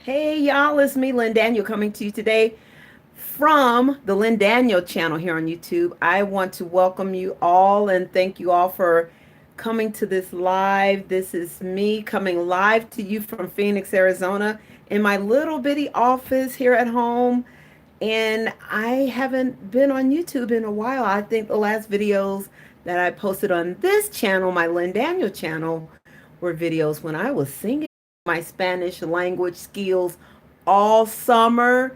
Hey y'all, it's me, Lynn Daniel, coming to you today from the Lynn Daniel channel here on YouTube. I want to welcome you all and thank you all for coming to this live. This is me coming live to you from Phoenix, Arizona, in my little bitty office here at home. And I haven't been on YouTube in a while. I think the last videos that I posted on this channel, my Lynn Daniel channel, were videos when I was singing my Spanish language skills all summer,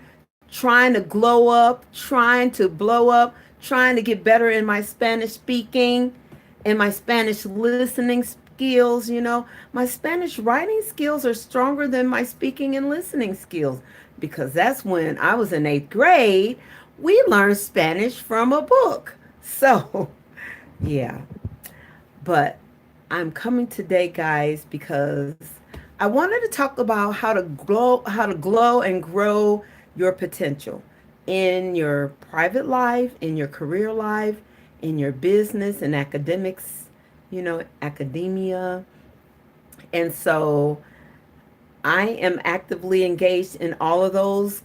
trying to glow up, trying to blow up, trying to get better in my Spanish speaking and my Spanish listening skills. My Spanish writing skills are stronger than my speaking and listening skills because that's when I was in eighth grade. We learned Spanish from a book. So, yeah. But I'm coming today, guys, because I wanted to talk about how to glow and grow your potential in your private life, in your career life, in your business and academics, academia. And so I am actively engaged in all of those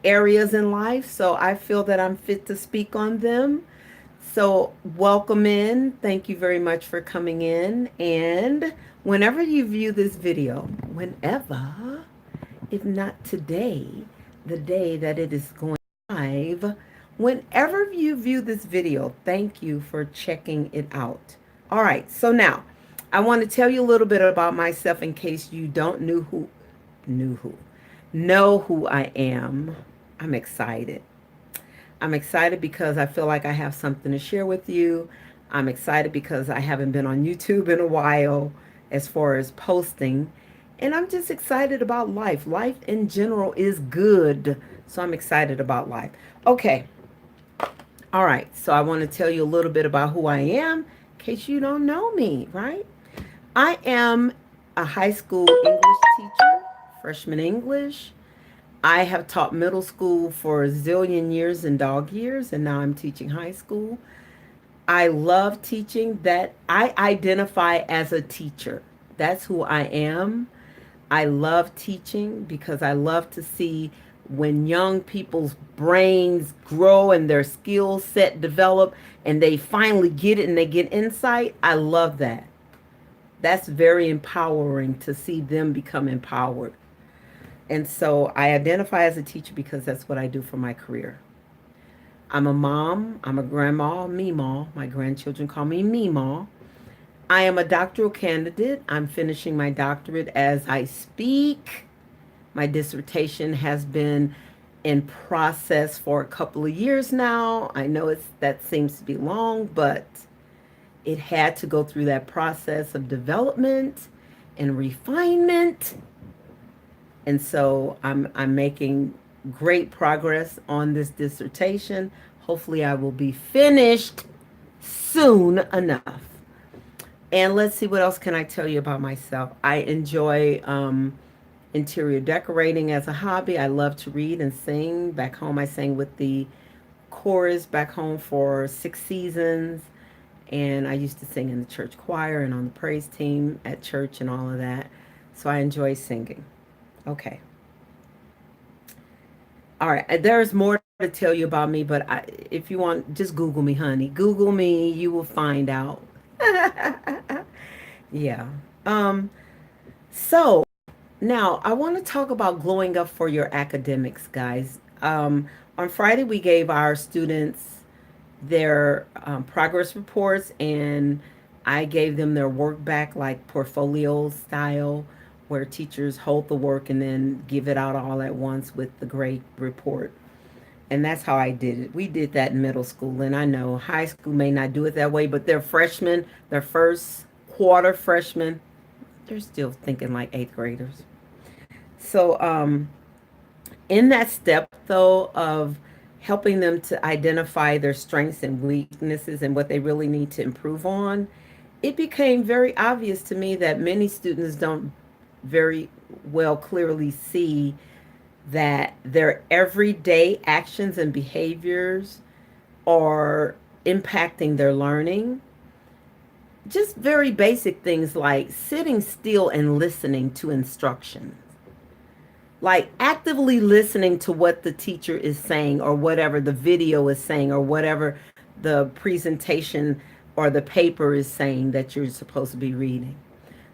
areas in life. So I feel that I'm fit to speak on them. So, welcome in. Thank you very much for coming in. And whenever you view this video, whenever, if not today, the day that it is going live, whenever you view this video, thank you for checking it out. All right, so now I want to tell you a little bit about myself in case you don't knew who, know who I am. I'm excited. I'm excited because I feel like I have something to share with you. I'm excited because I haven't been on YouTube in a while as far as posting. And I'm just excited about life. Life in general is good. So I'm excited about life. Okay. All right. So I want to tell you a little bit about who I am in case you don't know me, right? I am a high school English teacher, freshman English. I have taught middle school for a zillion years and dog years, and now I'm teaching high school. I love teaching. That I identify as a teacher. That's who I am. I love teaching because I love to see when young people's brains grow and their skill set develop and they finally get it and they get insight. I love that. That's very empowering to see them become empowered. And so I identify as a teacher because that's what I do for my career. I'm a mom. I'm a grandma, Meemaw. My grandchildren call me Meemaw. I am a doctoral candidate. I'm finishing my doctorate as I speak. My dissertation has been in process for a couple of years now. I know that seems to be long, but it had to go through that process of development and refinement. And so I'm making great progress on this dissertation. Hopefully I will be finished soon enough. And let's see, what else can I tell you about myself? I enjoy interior decorating as a hobby. I love to read and sing. Back home, I sang with the chorus back home for 6 seasons. And I used to sing in the church choir and on the praise team at church and all of that. So I enjoy singing. Okay. All right. There's more to tell you about me, but if you want, just Google me, honey. Google me. You will find out. Yeah. Um, so now I want to talk about glowing up for your academics, guys. On Friday, we gave our students their progress reports, and I gave them their work back like portfolio style, where teachers hold the work and then give it out all at once with the grade report. And that's how I did it. We did that in middle school, and I know high school may not do it that way, but they're freshmen, their first quarter freshmen, they're still thinking like eighth graders. So, in that step, though, of helping them to identify their strengths and weaknesses and what they really need to improve on, it became very obvious to me that many students don't very well clearly see that their everyday actions and behaviors are impacting their learning. Just very basic things like sitting still and listening to instructions. like actively listening to what the teacher is saying or whatever the video is saying or whatever the presentation or the paper is saying that you're supposed to be reading.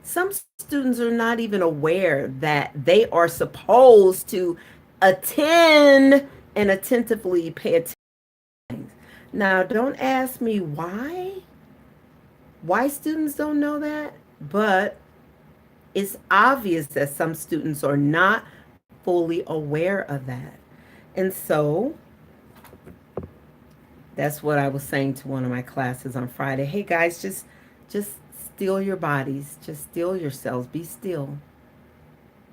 Some students are not even aware that they are supposed to attend and attentively pay attention. Now, don't ask me why students don't know that, but it's obvious that some students are not fully aware of that. And so that's what I was saying to one of my classes on Friday. Hey guys, just still your bodies, just still yourselves, be still.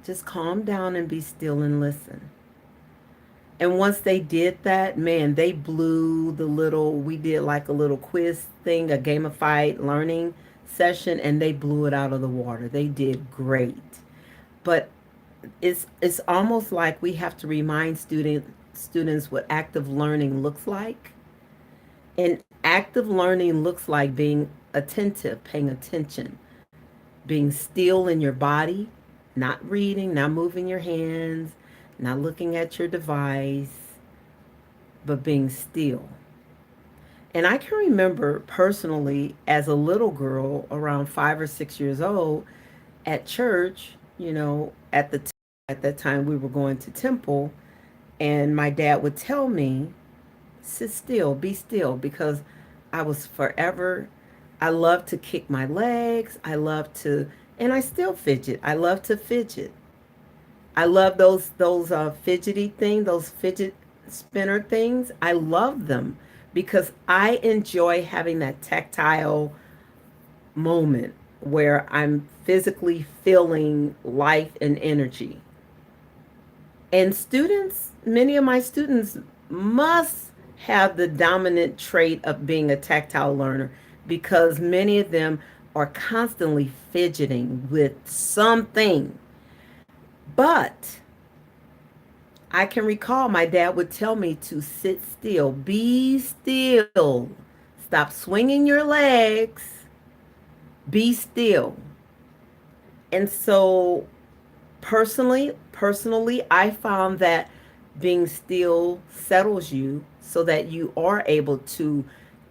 Just calm down and be still and listen. And once they did that, man, they blew the little, we did like a little quiz thing, a gamified learning session, and they blew it out of the water. They did great. But it's almost like we have to remind students what active learning looks like. And active learning looks like being attentive, paying attention, being still in your body, not reading, not moving your hands, not looking at your device, but being still. And I can remember personally as a little girl around 5 or 6 years old at church, at that time we were going to temple, and my dad would tell me, sit still, be still, because I was forever, I love to kick my legs. And I still fidget. I love to fidget. I love those fidgety things, those fidget spinner things. I love them because I enjoy having that tactile moment where I'm physically feeling life and energy. And students, many of my students must have the dominant trait of being a tactile learner because many of them are constantly fidgeting with something. But I can recall my dad would tell me to sit still, be still, stop swinging your legs, be still. And so personally, I found that being still settles you so that you are able to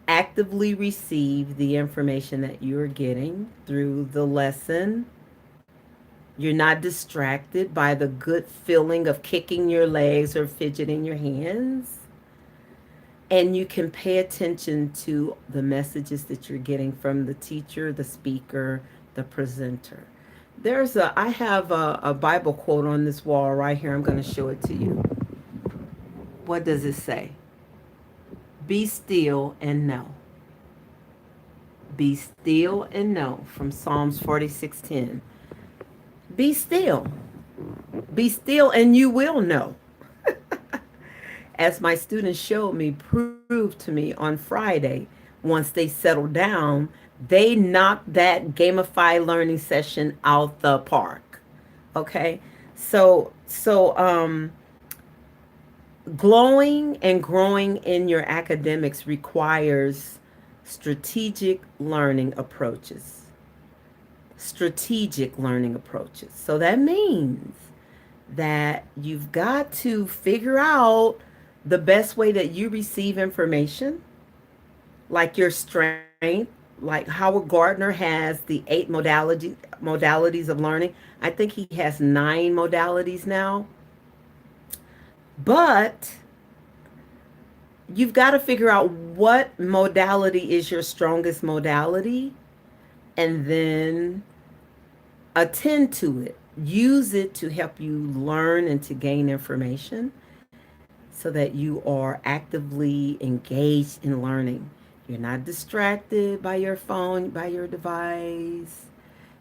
actively receive the information that you're getting through the lesson. You're not distracted by the good feeling of kicking your legs or fidgeting your hands. And you can pay attention to the messages that you're getting from the teacher, the speaker, the presenter. I have a Bible quote on this wall right here. I'm going to show it to you. What does it say? Be still and know. Be still and know, from Psalms 46:10. Be still. Be still and you will know. As my students showed me, proved to me on Friday, once they settled down, they knocked that gamified learning session out the park. Okay? So glowing and growing in your academics requires strategic learning approaches. Strategic learning approaches. So that means that you've got to figure out the best way that you receive information, like your strength, like Howard Gardner has the 8 modalities of learning. I think he has 9 modalities now. But you've got to figure out what modality is your strongest modality and then attend to it. Use it to help you learn and to gain information so that you are actively engaged in learning. You're not distracted by your phone, by your device.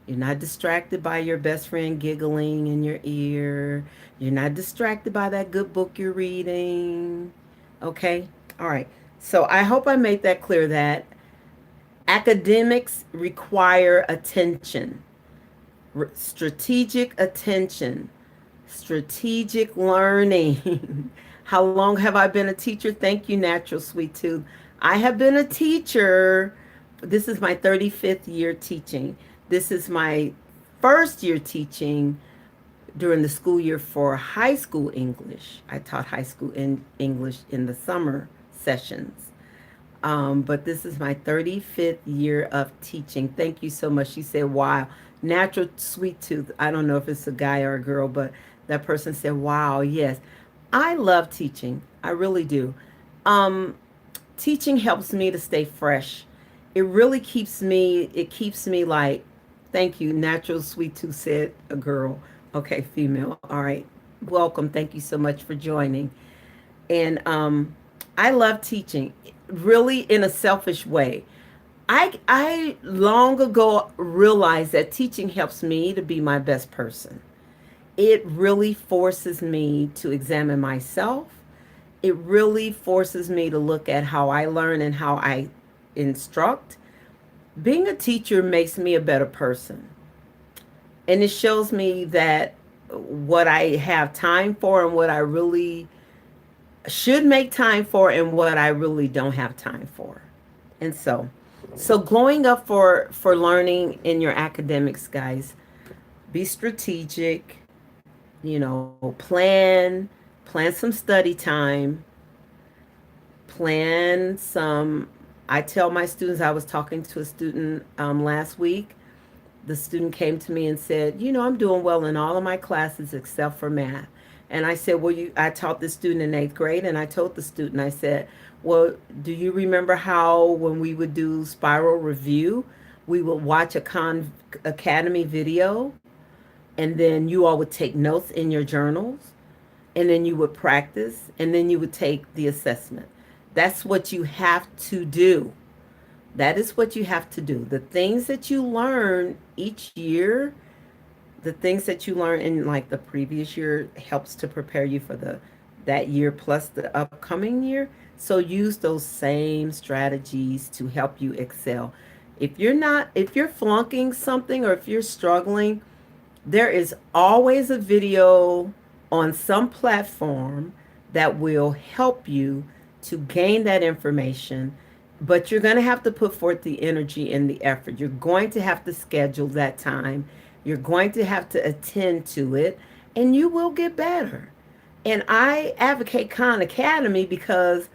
You're not distracted by your best friend giggling in your ear. You're not distracted by that good book you're reading. Okay? All right. So I hope I made that clear that academics require attention, strategic attention, strategic learning. How long have I been a teacher? Thank you, Natural Sweet Tooth. I have been a teacher. This is my 35th year teaching. This is my first year teaching during the school year for high school English. I taught high school in English in the summer sessions. But this is my 35th year of teaching. Thank you so much. She said, wow, natural sweet tooth. I don't know if it's a guy or a girl, but that person said, wow, yes. I love teaching. I really do. Um, Teaching helps me to stay fresh. It keeps me like, thank you, natural sweet tooth said a girl. Okay, female. All right. Welcome. Thank you so much for joining. And I love teaching, really in a selfish way. I long ago realized that teaching helps me to be my best person. It really forces me to examine myself. It really forces me to look at how I learn and how I instruct. Being a teacher makes me a better person. And it shows me that what I have time for and what I really should make time for and what I really don't have time for. And so growing up for learning in your academics, guys, be strategic, plan some study time, plan some. I tell my students, I was talking to a student last week. The student came to me and said, I'm doing well in all of my classes except for math. And I said, well, I taught the student in 8th grade, and I told the student, I said, well, do you remember how when we would do spiral review, we would watch a Khan Academy video, and then you all would take notes in your journals, and then you would practice, and then you would take the assessment. That's what you have to do. That is what you have to do. The things that you learn each year, the things that you learn in like the previous year helps to prepare you for that year plus the upcoming year. So use those same strategies to help you excel. If you're flunking something or if you're struggling, there is always a video on some platform that will help you to gain that information, but you're going to have to put forth the energy and the effort. You're going to have to schedule that time. You're going to have to attend to it, and you will get better. And I advocate Khan Academy because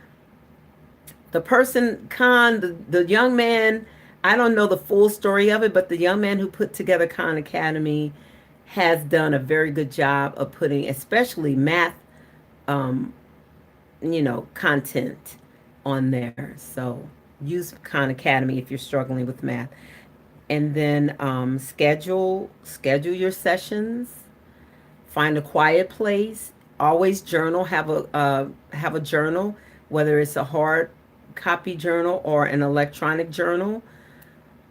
the young man, I don't know the full story of it, but the young man who put together Khan Academy has done a very good job of putting, especially math, um, content on there. So use Khan Academy if you're struggling with math. And then schedule your sessions. Find a quiet place. Always journal. Have a journal, whether it's a hard copy journal or an electronic journal.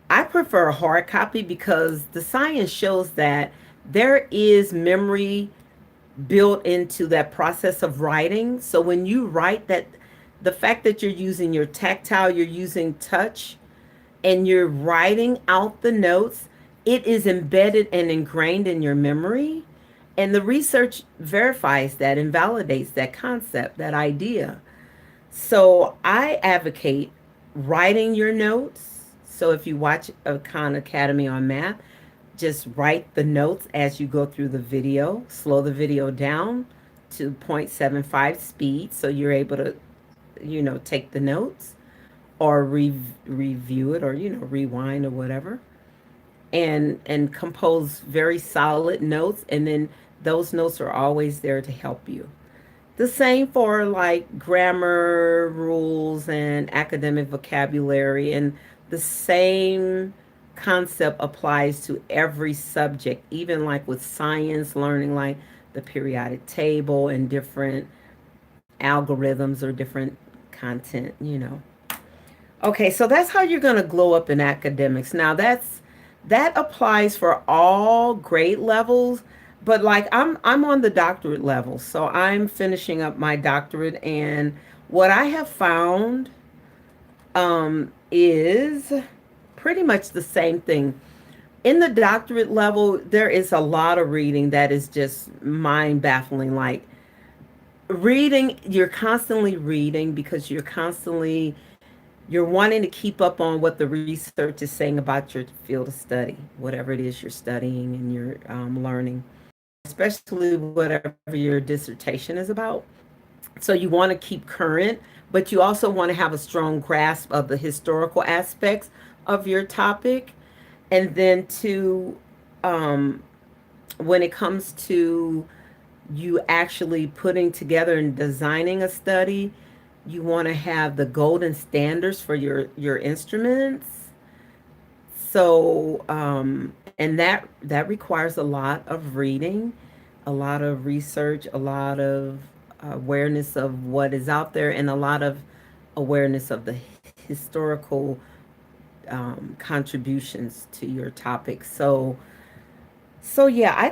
I prefer a hard copy because the science shows that there is memory built into that process of writing. So when you write, that the fact that you're using your tactile, you're using touch, and you're writing out the notes, it is embedded and ingrained in your memory. And the research verifies that and validates that concept, that idea. So I advocate writing your notes. So if you watch a Khan Academy on math, just write the notes as you go through the video. Slow the video down to 0.75 speed so you're able to, take the notes or review it or, rewind or whatever. And compose very solid notes, and then those notes are always there to help you. The same for like grammar rules and academic vocabulary, and the same concept applies to every subject, even like with science, learning like the periodic table and different algorithms or different content. Okay, so that's how you're going to glow up in academics. Now that applies for all grade levels, but like I'm on the doctorate level, so I'm finishing up my doctorate, and what I have found is pretty much the same thing. In the doctorate level, there is a lot of reading that is just mind baffling. Like reading, you're constantly reading because you're wanting to keep up on what the research is saying about your field of study, whatever it is you're studying and you're learning. especially whatever your dissertation is about. So you want to keep current, but you also want to have a strong grasp of the historical aspects of your topic. And then to, um, when it comes to you actually putting together and designing a study, you want to have the golden standards for your instruments. So, and that requires a lot of reading, a lot of research, a lot of awareness of what is out there, and a lot of awareness of the historical contributions to your topic. So yeah, I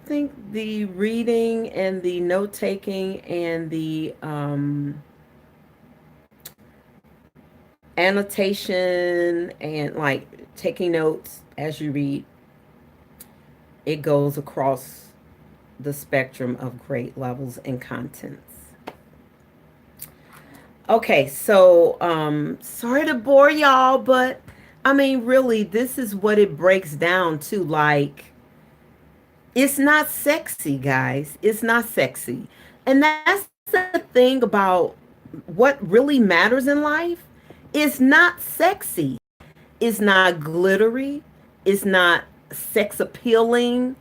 think the reading and the note taking and the annotation and like taking notes as you read, it goes across the spectrum of grade levels and contents. Okay, so sorry to bore y'all, but I mean really this is what it breaks down to. Like, it's not sexy, guys. It's not sexy. And that's the thing about what really matters in life. It's not sexy. It's not glittery. It's not sex appealing.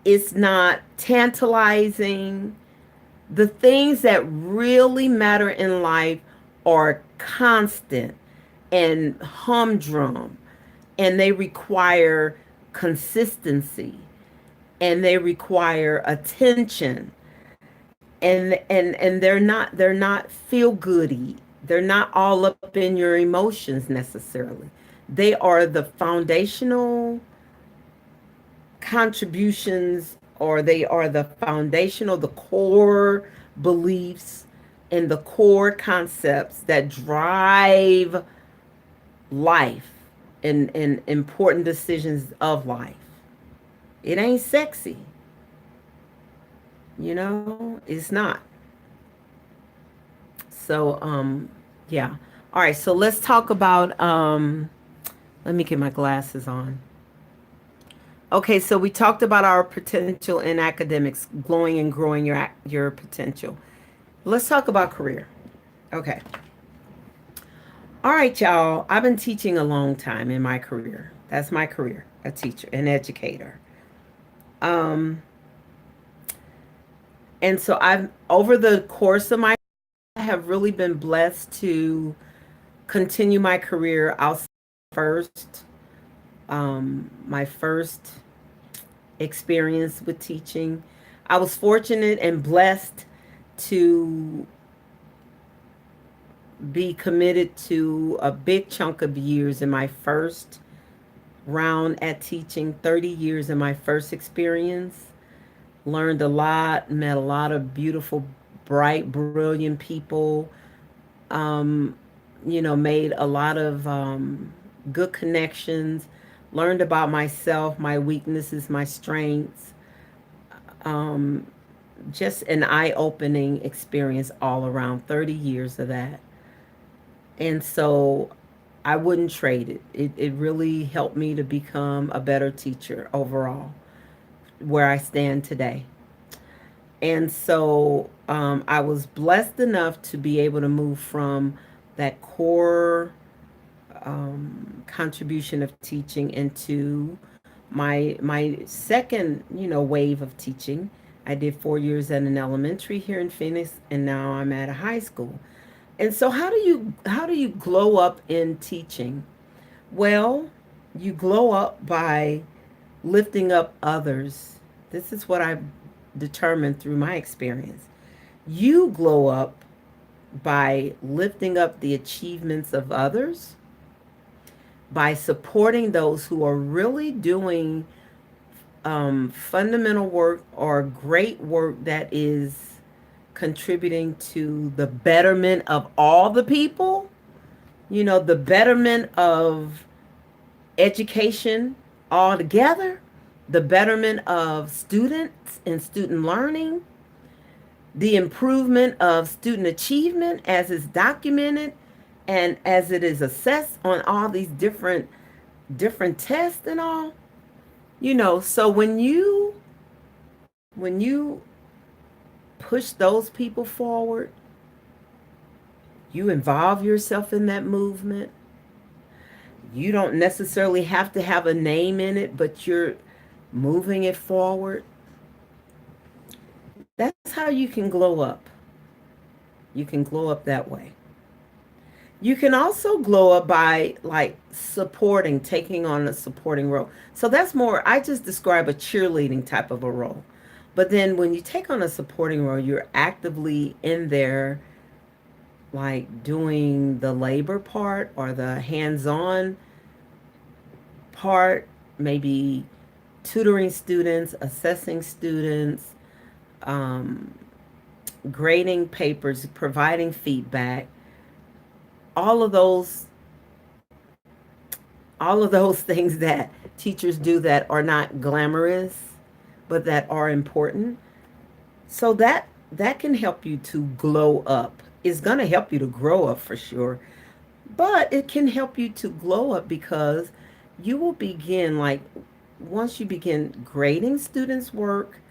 It's not tantalizing. The things that really matter in life are constant and humdrum, and they require consistency, and they require attention, and they're not feel goody. They're not all up in your emotions necessarily. They are the foundational contributions, or they are the foundational, the core beliefs and the core concepts that drive life and important decisions of life. It ain't sexy. It's not. So, yeah. All right, so let's talk about let me get my glasses on. Okay, so we talked about our potential in academics, glowing and growing your potential. Let's talk about career. Okay. All right, y'all. I've been teaching a long time in my career. That's my career, a teacher, an educator. Um, and so I've over the course of my I have really been blessed to continue my career outside first. My first experience with teaching. I was fortunate and blessed to be committed to a big chunk of years in my first round at teaching, 30 years in my first experience. Learned a lot, met a lot of beautiful, bright, brilliant people. Um, made a lot of good connections, learned about myself, my weaknesses, my strengths. Um, just an eye-opening experience all around, 30 years of that. And so I wouldn't trade it. It really helped me to become a better teacher overall, where I stand today. And so I was blessed enough to be able to move from that core contribution of teaching into my second wave of teaching. I did 4 years at an elementary here in Phoenix, and now I'm at a high school. And so how do you glow up in teaching? Well, you glow up by lifting up others. This is what I've determined through my experience. You glow up by lifting up the achievements of others, by supporting those who are really doing fundamental work or great work that is contributing to the betterment of all the people, the betterment of education altogether, the betterment of students and student learning, the improvement of student achievement as is documented and as it is assessed on all these different tests and all. So when you when you push those people forward, you involve yourself in that movement. You don't necessarily have to have a name in it, but you're moving it forward. That's how you can glow up. You can glow up that way. You can also glow up by like supporting, taking on a supporting role. So that's more, I just describe a cheerleading type of a role. But then when you take on a supporting role, you're actively in there, like doing the labor part or the hands on part, maybe tutoring students, assessing students, um, grading papers, providing feedback, all of those all of those things that teachers do that are not glamorous but that are important. So that can help you to glow up. It's going to help you to grow up for sure, but it can help you to glow up because you will begin, like, once you begin grading students' work,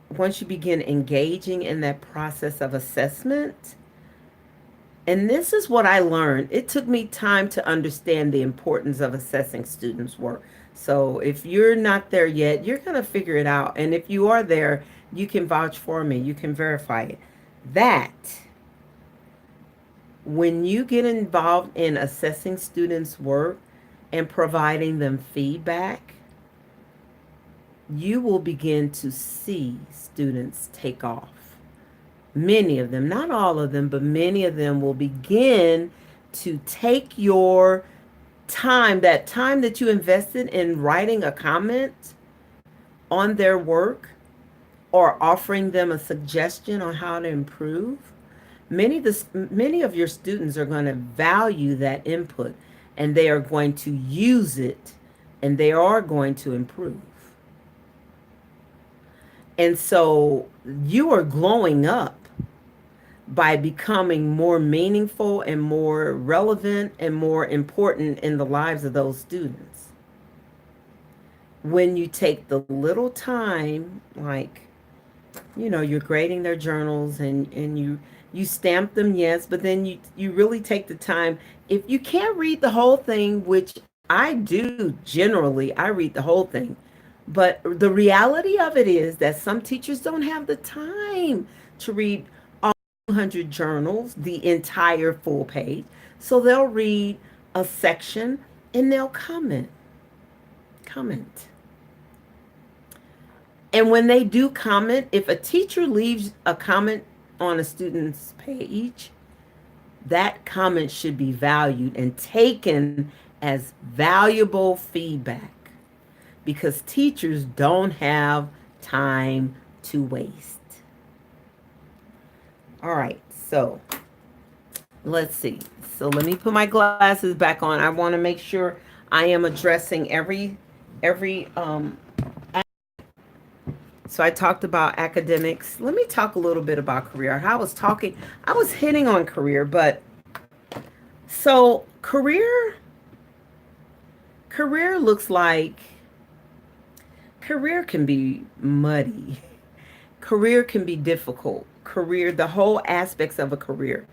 once you begin engaging in that process of assessment. And this is what I learned. It took me time to understand the importance of assessing students' work. So if you're not there yet, you're going to figure it out. And if you are there, you can vouch for me. You can verify it. That when you get involved in assessing students' work and providing them feedback, you will begin to see students take off. Many of them, not all of them, but many of them will begin to take your time, that time that you invested in writing a comment on their work or offering them a suggestion on how to improve. Many of your students are going to value that input and they are going to use it and they are going to improve. And so you are glowing up by becoming more meaningful and more relevant and more important in the lives of those students. When you take the little time, like, you're grading their journals and you stamp them, yes, but then you really take the time. If you can't read the whole thing, which I do generally, I read the whole thing. But the reality of it is that some teachers don't have the time to read 200 journals, the entire full page. So they'll read a section and they'll comment. Comment. And when they do comment, if a teacher leaves a comment on a student's page, that comment should be valued and taken as valuable feedback because teachers don't have time to waste. All right, so let's see. So let me put my glasses back on. I want to make sure I am addressing every so I talked about academics. Let me talk a little bit about career. I was hitting on career, but so career looks like career can be muddy. Career can be difficult. Career, the whole aspects of a career.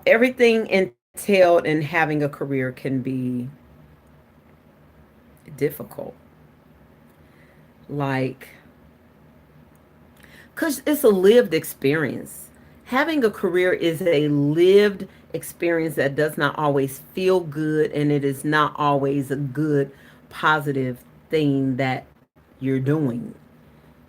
Everything entailed in having a career can be difficult. Like, because it's a lived experience. Having a career is a lived experience that does not always feel good, and it is not always a good, positive thing that you're doing.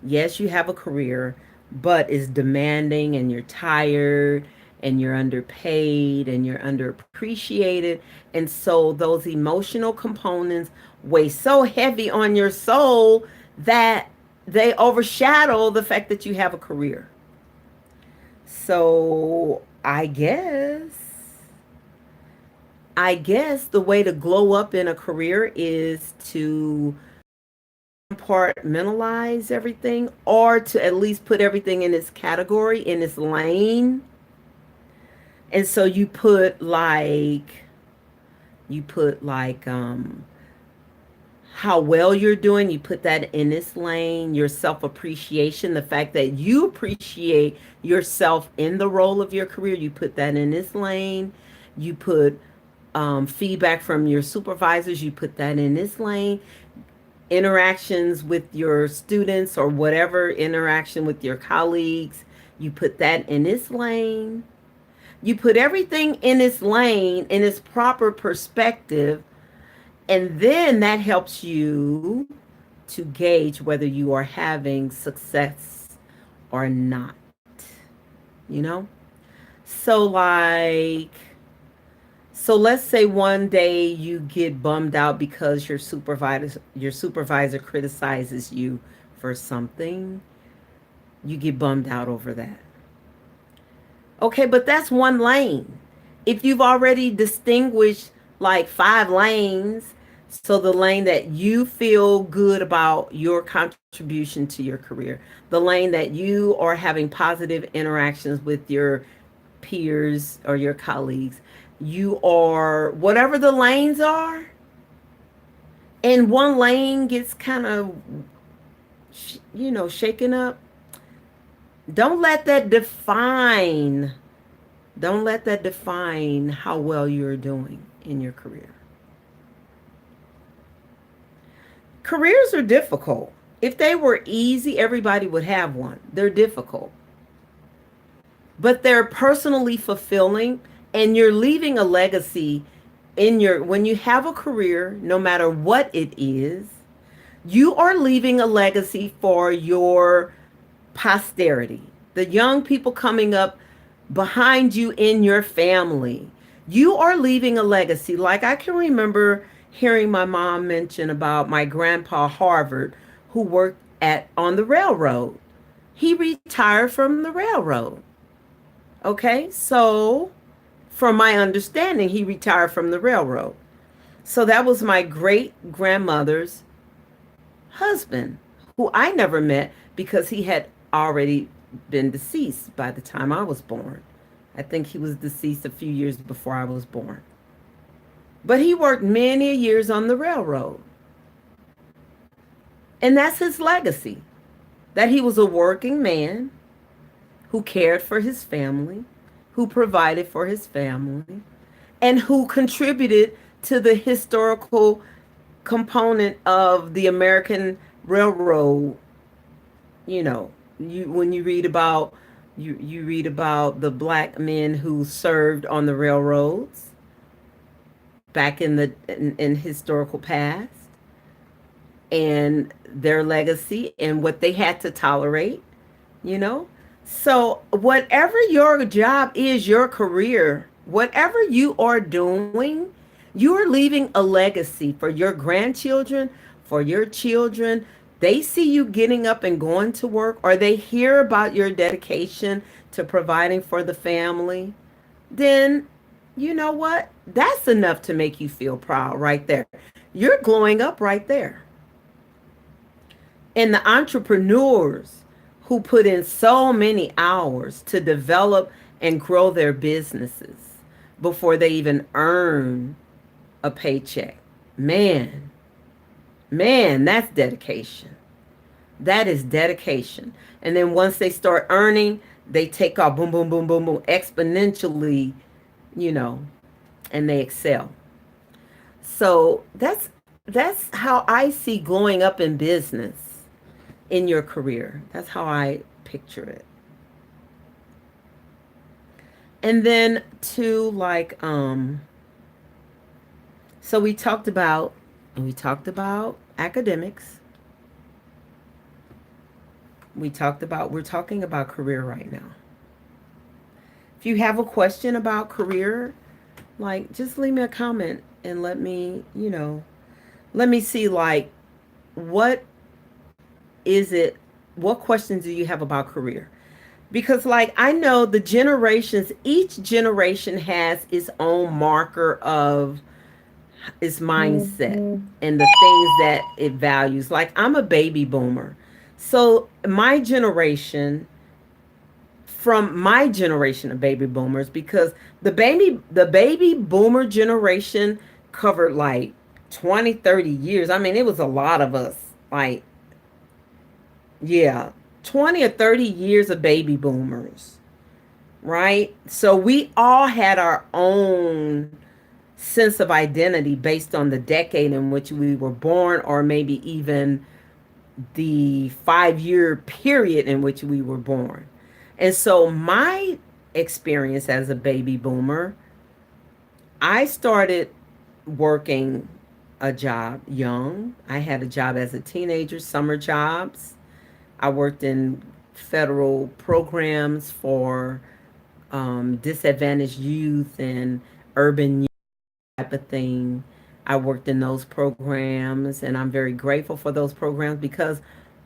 Yes, you have a career, but it's demanding, and you're tired, and you're underpaid, and you're underappreciated. And so those emotional components weigh so heavy on your soul that they overshadow the fact that you have a career. So I guess the way to glow up in a career is to compartmentalize everything or to at least put everything in its category, in its lane. And so you put like how well you're doing, you put that in this lane. Your self-appreciation, the fact that you appreciate yourself in the role of your career, you put that in this lane. You put feedback from your supervisors, you put that in this lane. Interactions with your students or whatever interaction with your colleagues, you put that in this lane. You put everything in its lane, in its proper perspective, and then that helps you to gauge whether you are having success or not. You know? So like so let's say one day you get bummed out because your supervisor criticizes you for something. You get bummed out over that. Okay, but that's one lane. If you've already distinguished like 5 lanes, so the lane that you feel good about your contribution to your career, the lane that you are having positive interactions with your peers or your colleagues, you are whatever the lanes are, and one lane gets kind of, shaken up. Don't let that define don't let that define how well you're doing in your career. Careers are difficult. If they were easy, everybody would have one. They're difficult. But they're personally fulfilling, and you're leaving a legacy when you have a career, no matter what it is, you are leaving a legacy for your posterity, the young people coming up behind you in your family. You are leaving a legacy. Like I can remember hearing my mom mention about my grandpa Harvard, who worked on the railroad. He retired from the railroad. Okay, so from my understanding, he retired from the railroad. So that was my great grandmother's husband, who I never met because he had already been deceased by the time I was born. I think he was deceased a few years before I was born. But he worked many years on the railroad. And that's his legacy, that he was a working man who cared for his family, who provided for his family, and who contributed to the historical component of the American railroad. When you read about you read about the black men who served on the railroads back in historical past, and their legacy and what they had to tolerate, you know? So whatever your job is, your career, whatever you are doing, you are leaving a legacy for your grandchildren, for your children. They see you getting up and going to work, or they hear about your dedication to providing for the family, then you know what? That's enough to make you feel proud right there. You're glowing up right there. And the entrepreneurs who put in so many hours to develop and grow their businesses before they even earn a paycheck. Man, that's dedication. That is dedication. And then once they start earning, they take off, boom, boom, boom, boom, boom, exponentially, and they excel. So that's how I see glowing up in business in your career. That's how I picture it. And then so we talked about academics. We're talking about career right now. If you have a question about career, just leave me a comment and let me see what is it, what questions do you have about career? Because I know each generation has its own marker of its mindset and the things that it values. I'm a baby boomer. So from my generation of baby boomers, because the baby boomer generation covered 20, 30 years. I mean, it was a lot of us. Like, yeah, 20 or 30 years of baby boomers, right? So we all had our own sense of identity based on the decade in which we were born, or maybe even the 5 year period in which we were born. And so my experience as a baby boomer, I started working a job young. I had a job as a teenager, summer jobs. I worked in federal programs for disadvantaged youth and urban youth type of thing. I worked in those programs, and I'm very grateful for those programs because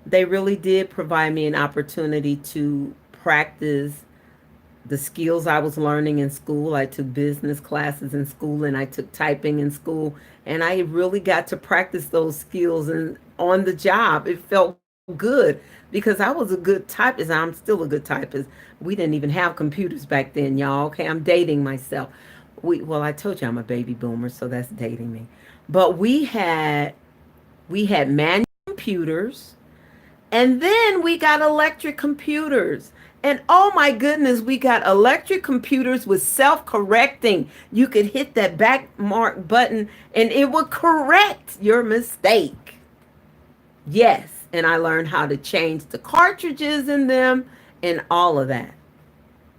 they really did provide me an opportunity to practice the skills I was learning in school. I took business classes in school and I took typing in school, and I really got to practice those skills and on the job. It felt good because I was a good typist. I'm still a good typist. We didn't even have computers back then, y'all. Okay, I'm dating myself. Well, I told you I'm a baby boomer, so that's dating me. But we had manual computers, and then we got electric computers. And oh my goodness, we got electric computers with self correcting. You could hit that back mark button and it would correct your mistake. Yes. And I learned how to change the cartridges in them and all of that.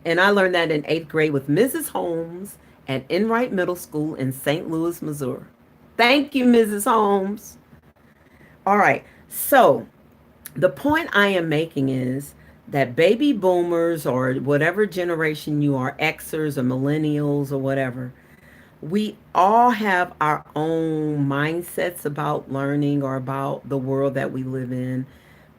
And I learned that in 8th grade with Mrs. Holmes at Enright Middle School in St. Louis, Missouri. Thank you, Mrs. Holmes. All right. So the point I am making is that baby boomers or whatever generation you are, Xers or millennials or whatever, we all have our own mindsets about learning or about the world that we live in,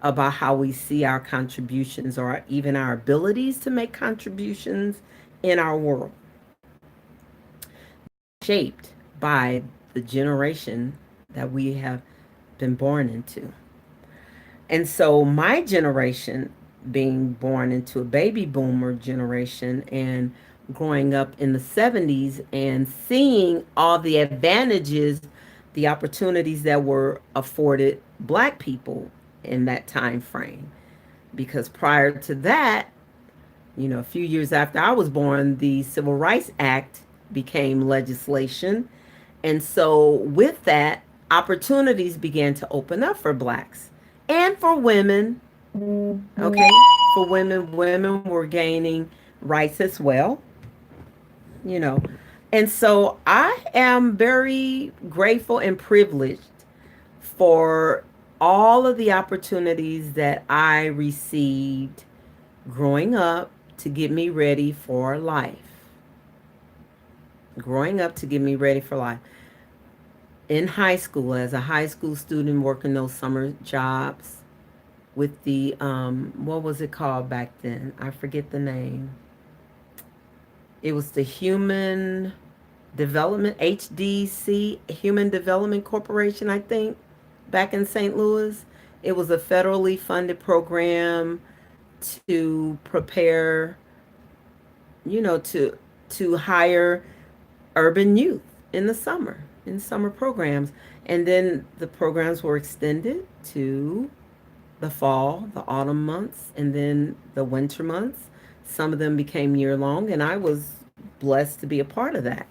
about how we see our contributions or even our abilities to make contributions in our world, shaped by the generation that we have been born into. And so my generation, being born into a baby boomer generation and growing up in the 70s and seeing all the advantages, the opportunities that were afforded black people in that time frame. Because prior to that, a few years after I was born, the Civil Rights Act became legislation. And so with that, opportunities began to open up for blacks and for women. Okay, for women were gaining rights as well, you know. And so I am very grateful and privileged for all of the opportunities that I received growing up to get me ready for life. Growing up to get me ready for life. In high school, as a high school student working those summer jobs with the what was it called back then? I forget the name. It was the Human Development, HDC, Human Development Corporation, I think, back in St. Louis. It was a federally funded program to prepare, to hire urban youth in the summer, in summer programs. And then the programs were extended to the fall, the autumn months, and then the winter months. Some of them became year long, and I was blessed to be a part of that.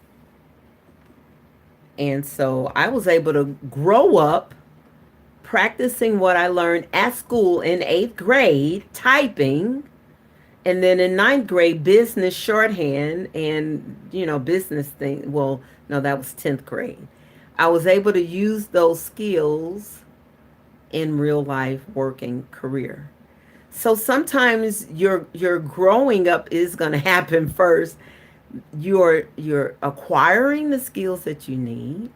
And so I was able to grow up practicing what I learned at school in 8th grade, typing, and then in 9th grade, business shorthand and, business thing. Well, no, that was 10th grade. I was able to use those skills in real life working career. So sometimes your growing up is going to happen first. You're acquiring the skills that you need,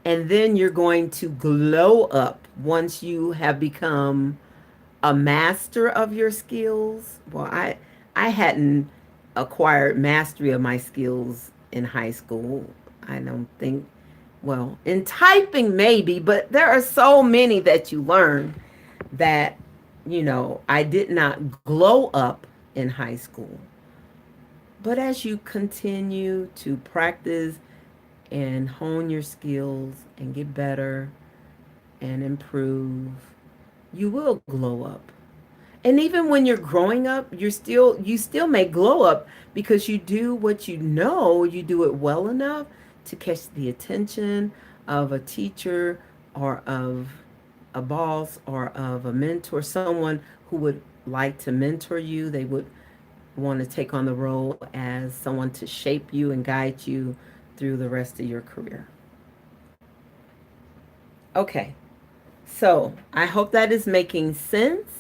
and then you're going to glow up once you have become a master of your skills. Well, I hadn't acquired mastery of my skills in high school. I don't think, well, in typing maybe, but there are so many that you learn that, I did not glow up in high school. But as you continue to practice and hone your skills and get better and improve, you will glow up. And even when you're growing up, you still may glow up because you do what you know, you do it well enough to catch the attention of a teacher or of a boss or of a mentor, someone who would like to mentor you. They would want to take on the role as someone to shape you and guide you through the rest of your career. Okay, so I hope that is making sense.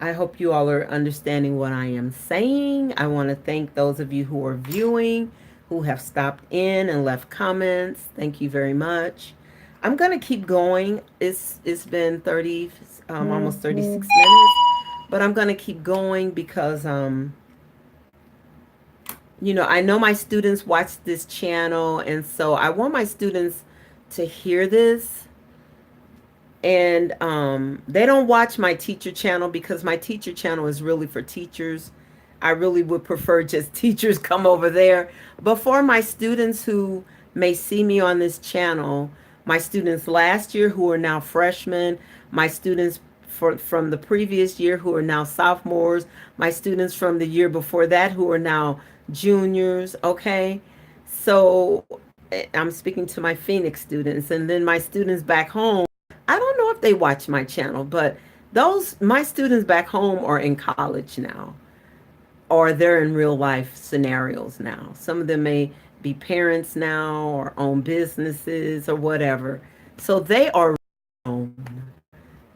I hope you all are understanding what I am saying. I want to thank those of you who are viewing, who have stopped in and left comments. Thank you very much. I'm going to keep going. It's been 30 almost 36 minutes, but I'm going to keep going because I know my students watch this channel, and so I want my students to hear this. And they don't watch my teacher channel because my teacher channel is really for teachers. I really would prefer just teachers come over there. But for my students who may see me on this channel, my students last year who are now freshmen, my students from the previous year who are now sophomores, my students from the year before that who are now juniors, okay? So I'm speaking to my Phoenix students, and then my students back home. I don't know if they watch my channel, but my students back home are in college now, or they're in real life scenarios now. Some of them may be parents now or own businesses or whatever. So they are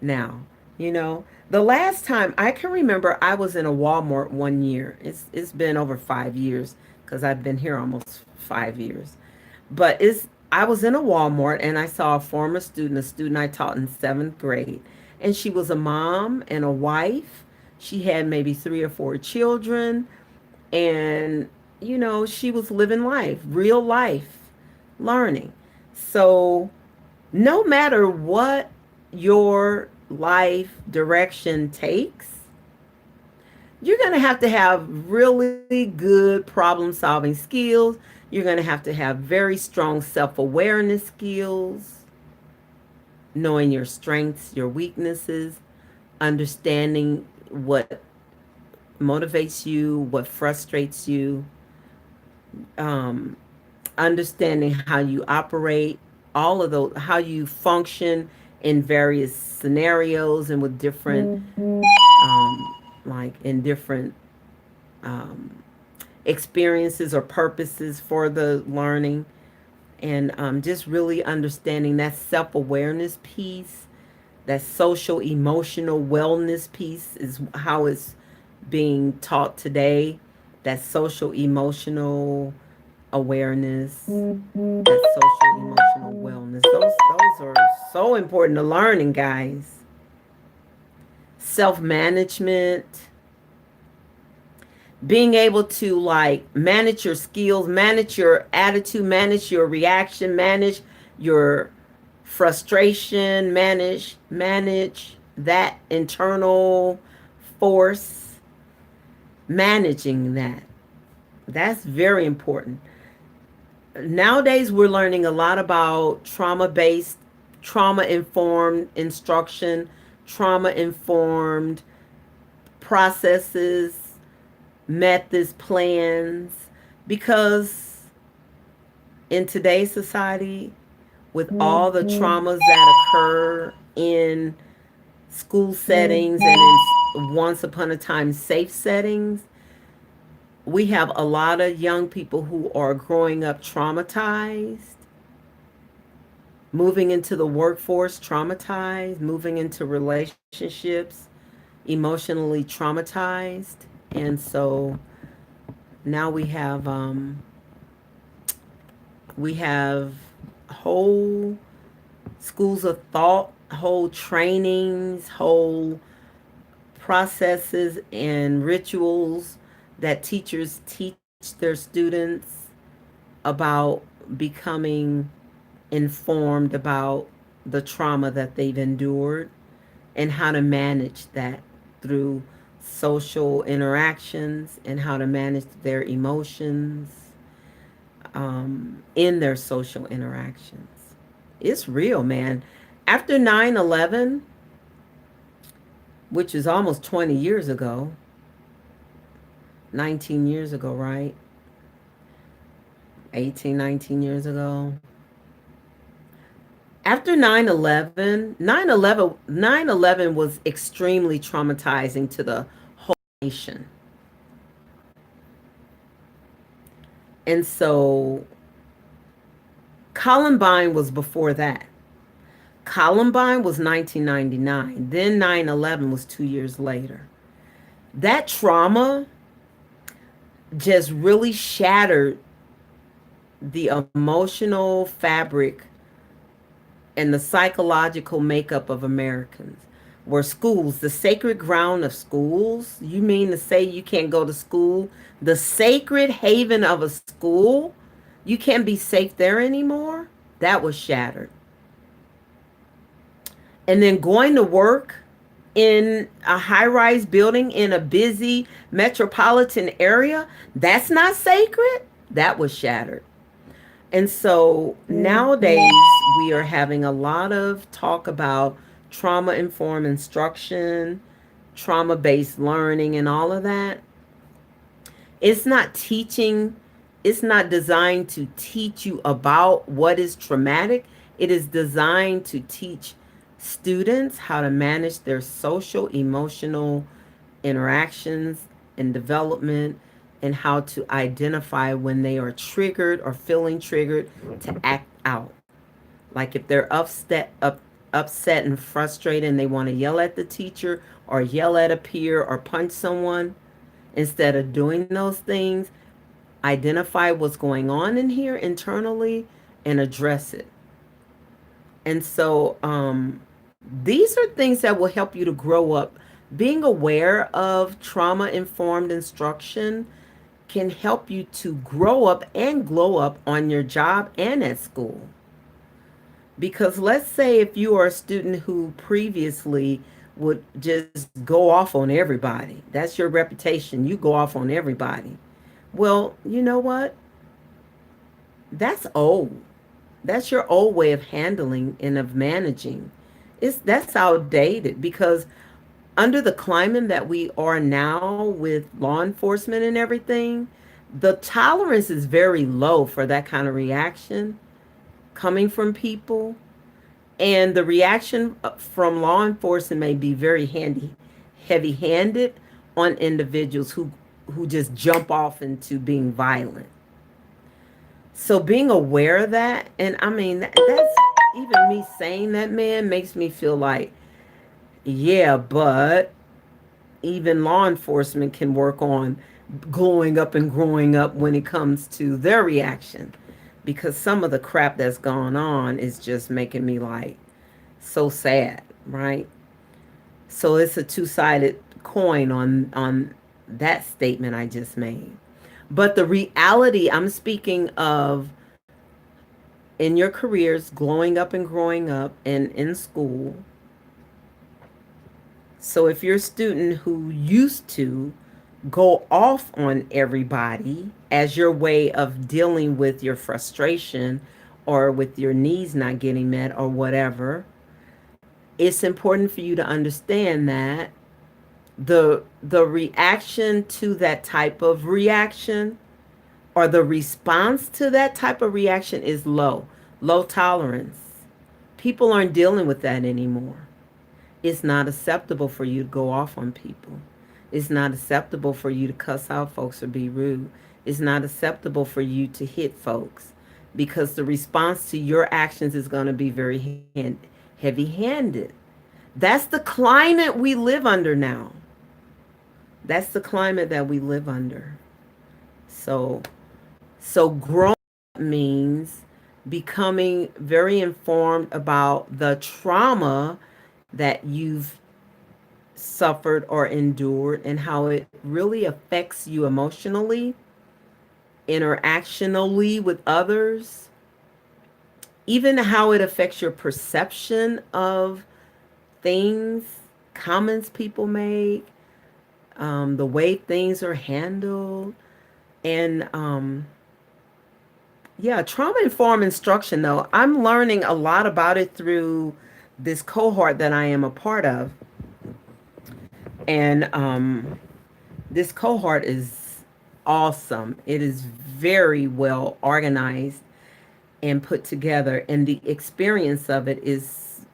now. The last time I can remember, I was in a Walmart one year. It's been over 5 years because I've been here almost 5 years. But I was in a Walmart and I saw a student I taught in seventh grade, and she was a mom and a wife. She had maybe 3 or 4 children, and she was living life, real life, learning. So no matter what your life direction takes, you're going to have really good problem solving skills. You're going to have very strong self awareness skills, knowing your strengths, your weaknesses, understanding what motivates you, what frustrates you, um, understanding how you operate, all of those, how you function in various scenarios and with different, like in different um, experiences or purposes for the learning. And just really understanding that self awareness piece, that social emotional wellness piece is how it's being taught today. That social emotional awareness, that social emotional wellness. Those are so important to learning, guys. Self management, being able to like manage your skills, manage your attitude, manage your reaction, manage your frustration, manage that internal force, managing that. That's very important. Nowadays we're learning a lot about trauma-based, trauma-informed instruction, trauma-informed processes, methods, plans, because in today's society, with all the traumas that occur in school settings and in once upon a time safe settings, we have a lot of young people who are growing up traumatized, moving into the workforce traumatized, moving into relationships emotionally traumatized. And so now we have whole schools of thought, whole trainings, whole processes and rituals that teachers teach their students about becoming informed about the trauma that they've endured and how to manage that through social interactions and how to manage their emotions. in their social interactions. It's real, man. After 9/11, which is almost 20 years ago, 19 years ago, right? 18, 19 years ago. After 9/11, 9/11 was extremely traumatizing to the whole nation. And so Columbine was before that. Columbine was 1999. Then 9/11 was 2 years later. That trauma just really shattered the emotional fabric and the psychological makeup of Americans. Were schools, the sacred ground of schools, you mean to say you can't go to school? The sacred haven of a school, you can't be safe there anymore? That was shattered. And then going to work in a high rise building in a busy metropolitan area, that's not sacred? That was shattered. And so nowadays, we are having a lot of talk about trauma informed instruction, trauma based learning, and all of that. It's not teaching, it's not designed to teach you about what is traumatic. It is designed to teach students how to manage their social, emotional interactions and development, and how to identify when they are triggered or feeling triggered to act out. Like if they're upset and frustrated and they want to yell at the teacher or yell at a peer or punch someone, instead of doing those things, identify what's going on in here internally and address it. And so these are things that will help you to grow up. Being aware of trauma informed instruction can help you to grow up and glow up on your job and at school. Because let's say if you are a student who previously would just go off on everybody, that's your reputation, you go off on everybody. Well, you know what? That's old. That's your old way of handling and of managing. That's outdated because under the climate that we are now with law enforcement and everything, the tolerance is very low for that kind of reaction coming from people. And the reaction from law enforcement may be very heavy handed on individuals who just jump off into being violent. So being aware of that, and I mean, that's even me saying that, man, makes me feel like, yeah, but even law enforcement can work on glowing up and growing up when it comes to their reaction. Because some of the crap that's gone on is just making me like so sad, right? So it's a two-sided coin on that statement I just made. But the reality I'm speaking of in your careers, glowing up and growing up and in school. So if you're a student who used to go off on everybody as your way of dealing with your frustration or with your needs not getting met or whatever, it's important for you to understand that the reaction to that type of reaction or the response to that type of reaction is low tolerance. People aren't dealing with that anymore. It's not acceptable for you to go off on people. It's not acceptable for you to cuss out folks or be rude. It's not acceptable for you to hit folks because the response to your actions is going to be very heavy handed. That's the climate we live under now. That's the climate that we live under. So growing up means becoming very informed about the trauma that you've suffered or endured and how it really affects you emotionally, interactionally with others, even how it affects your perception of things, comments people make, the way things are handled, and Yeah, trauma-informed instruction, though, I'm learning a lot about it through this cohort that I am a part of. And this cohort is awesome. It is very well organized and put together, and the experience of it is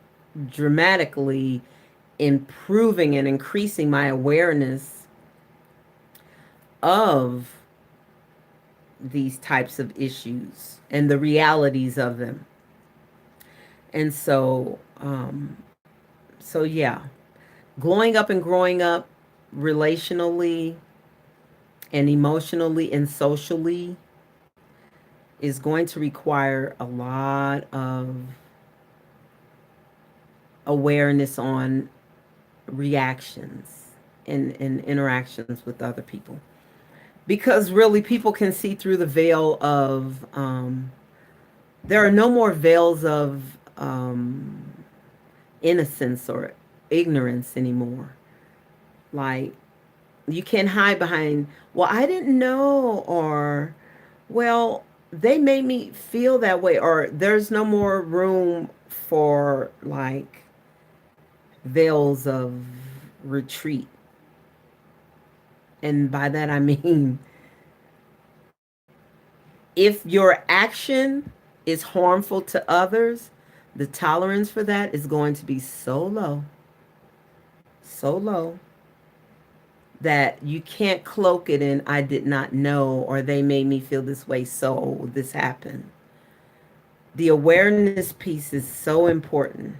dramatically improving and increasing my awareness of these types of issues and the realities of them. And so yeah, growing up relationally and emotionally and socially is going to require a lot of awareness on reactions and interactions with other people. Because really, people can see through the veil of, there are no more veils of innocence or ignorance anymore. Like, you can't hide behind, well, I didn't know, or, well, they made me feel that way, or there's no more room for like veils of retreat. And by that I mean, if your action is harmful to others, the tolerance for that is going to be so low, that you can't cloak it in, I did not know, or they made me feel this way, so this happened. The awareness piece is so important.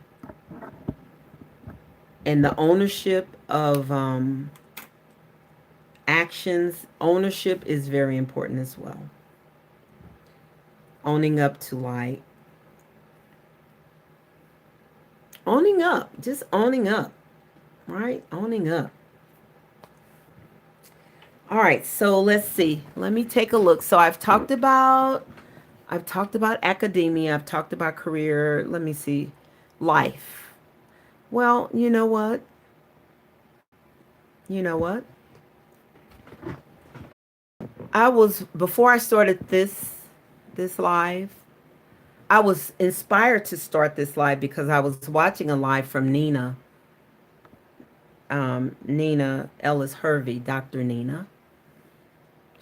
And the ownership of actions, ownership is very important as well. Owning up to like, owning up, just owning up, right? Owning up. All right, so let's see. Let me take a look. So I've talked about academia, I've talked about career, let me see, life. Well, you know what? You know what? I was before I started this live, I was inspired to start this live because I was watching a live from Nina Ellis Hervey, Dr. Nina.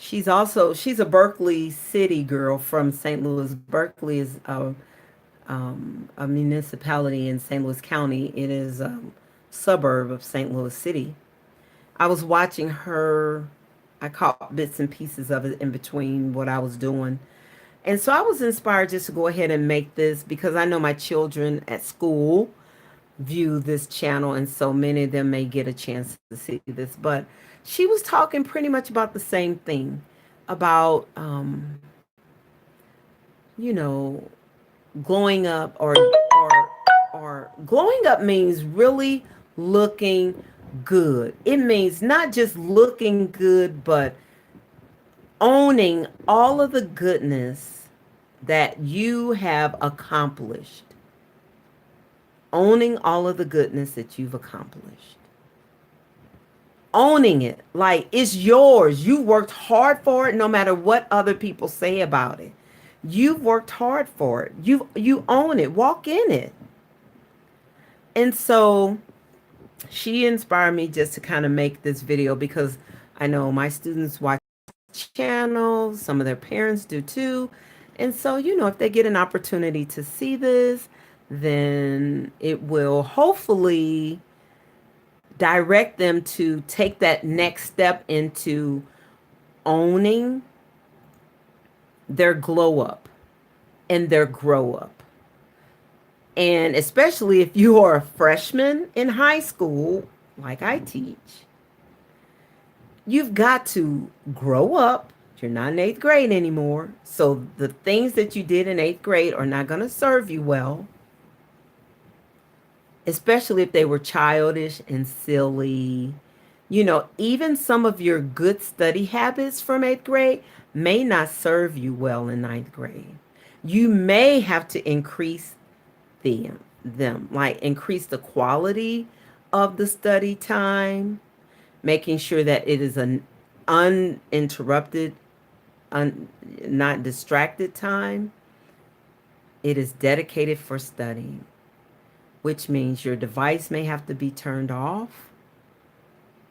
She's a Berkeley City girl from St. Louis. Berkeley is a municipality in St. Louis County. It is a suburb of St. Louis City. I was watching her. I caught bits and pieces of it in between what I was doing. And so I was inspired just to go ahead and make this because I know my children at school view this channel, and so many of them may get a chance to see this. But she was talking pretty much about the same thing about, you know, glowing up, or glowing up means really looking good. It means not just looking good, but owning all of the goodness that you have accomplished. Owning all of the goodness that you've accomplished. Owning it like it's yours. You worked hard for it no matter what other people say about it. You've worked hard for it. You own it. Walk in it. And so she inspired me just to kind of make this video because I know my students watch channels, some of their parents do too. And so, if they get an opportunity to see this, then it will hopefully direct them to take that next step into owning their glow up and their grow up. And especially if you are a freshman in high school, like I teach, you've got to grow up. You're not in eighth grade anymore. So the things that you did in eighth grade are not going to serve you well, especially if they were childish and silly. Even some of your good study habits from eighth grade may not serve you well in ninth grade. You may have to increase them, like increase the quality of the study time, making sure that it is an uninterrupted not distracted time. It is dedicated for studying, which means your device may have to be turned off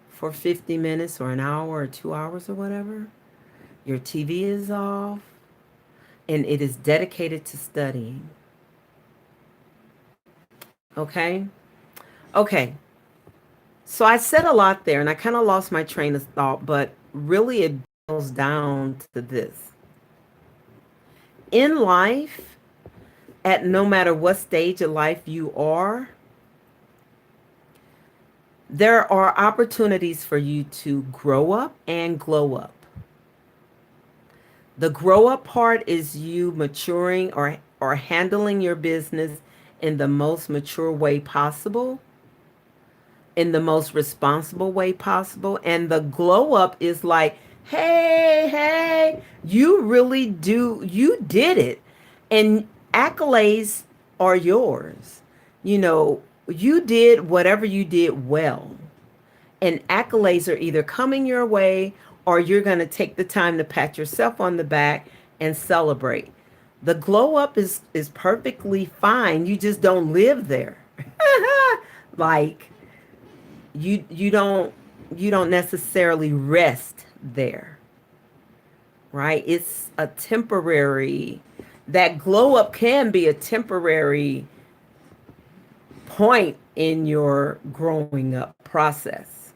for 50 minutes or an hour or 2 hours or whatever. Your TV is off, and it is dedicated to studying. Okay? Okay. So I said a lot there, and I kind of lost my train of thought, but really it boils down to this. In life, at no matter what stage of life you are, there are opportunities for you to grow up and glow up. The grow up part is you maturing or handling your business in the most mature way possible, in the most responsible way possible. And the glow up is like, hey, you really you did it. And accolades are yours. You know, you did whatever you did well. And accolades are either coming your way or you're going to take the time to pat yourself on the back and celebrate. The glow up is perfectly fine. You just don't live there. Like you don't necessarily rest there. Right? It's a temporary, that glow up can be a temporary point in your growing up process.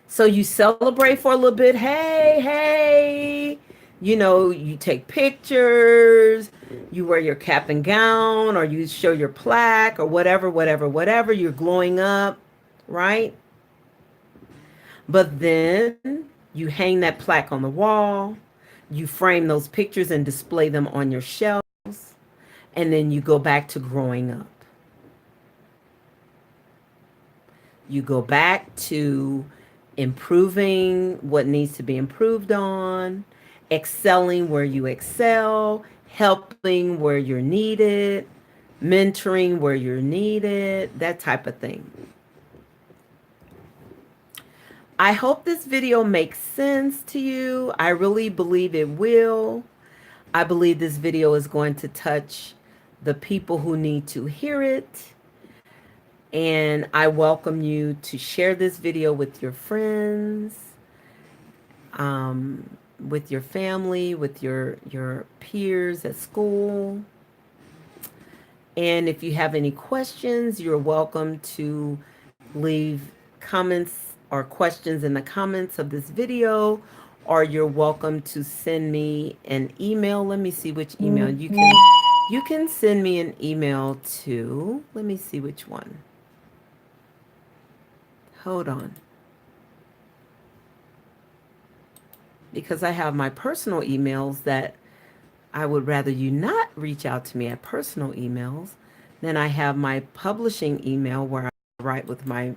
So you celebrate for a little bit. Hey, you know, you take pictures, you wear your cap and gown, or you show your plaque or whatever, you're glowing up, right? But then you hang that plaque on the wall, you frame those pictures and display them on your shelves, and then you go back to growing up. You go back to improving what needs to be improved on, excelling where you excel, helping where you're needed, mentoring where you're needed, that type of thing. I hope this video makes sense to you. I really believe it will. I believe this video is going to touch the people who need to hear it. And I welcome you to share this video with your friends, with your family, with your peers at school. And if you have any questions, you're welcome to leave comments or questions in the comments of this video, or you're welcome to send me an email. Let me see which email. You can send me an email to, let me see which one. Hold on. Because I have my personal emails that I would rather you not reach out to me at personal emails. Then I have my publishing email where I write with my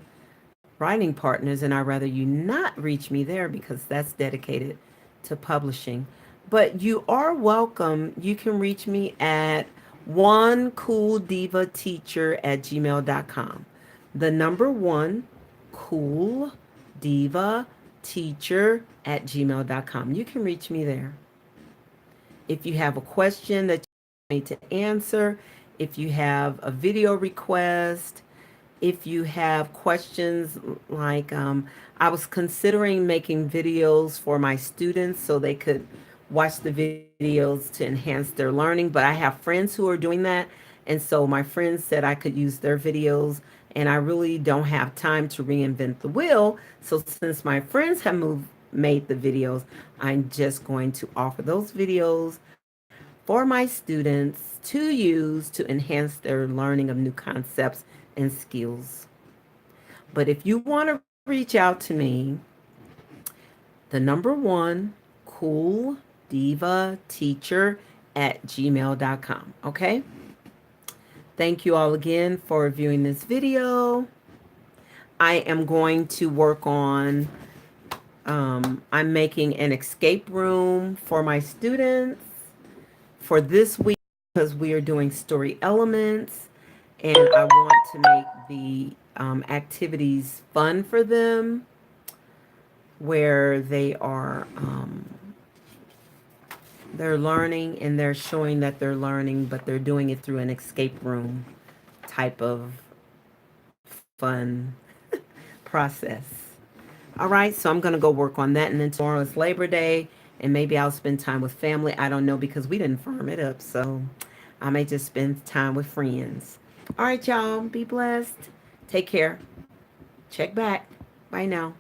writing partners, and I'd rather you not reach me there because that's dedicated to publishing. But you are welcome. You can reach me at onecooldivateacher@gmail.com. The number 1cooldivateacher@gmail.com. You can reach me there. If you have a question that you need to answer, if you have a video request, if you have questions like I was considering making videos for my students so they could watch the videos to enhance their learning, but I have friends who are doing that. And so my friends said I could use their videos, and I really don't have time to reinvent the wheel. So since my friends have made the videos, I'm just going to offer those videos for my students to use to enhance their learning of new concepts and skills. But if you want to reach out to me, the number 1cooldivateacher@gmail.com. Okay? Thank you all again for viewing this video. I am going to work on, I'm making an escape room for my students for this week because we are doing story elements, and I want to make the activities fun for them, where they are They're learning and they're showing that they're learning, but they're doing it through an escape room type of fun process. All right, so I'm going to go work on that. And then tomorrow is Labor Day, and maybe I'll spend time with family. I don't know because we didn't firm it up. So I may just spend time with friends. All right, y'all. Be blessed. Take care. Check back. Bye now.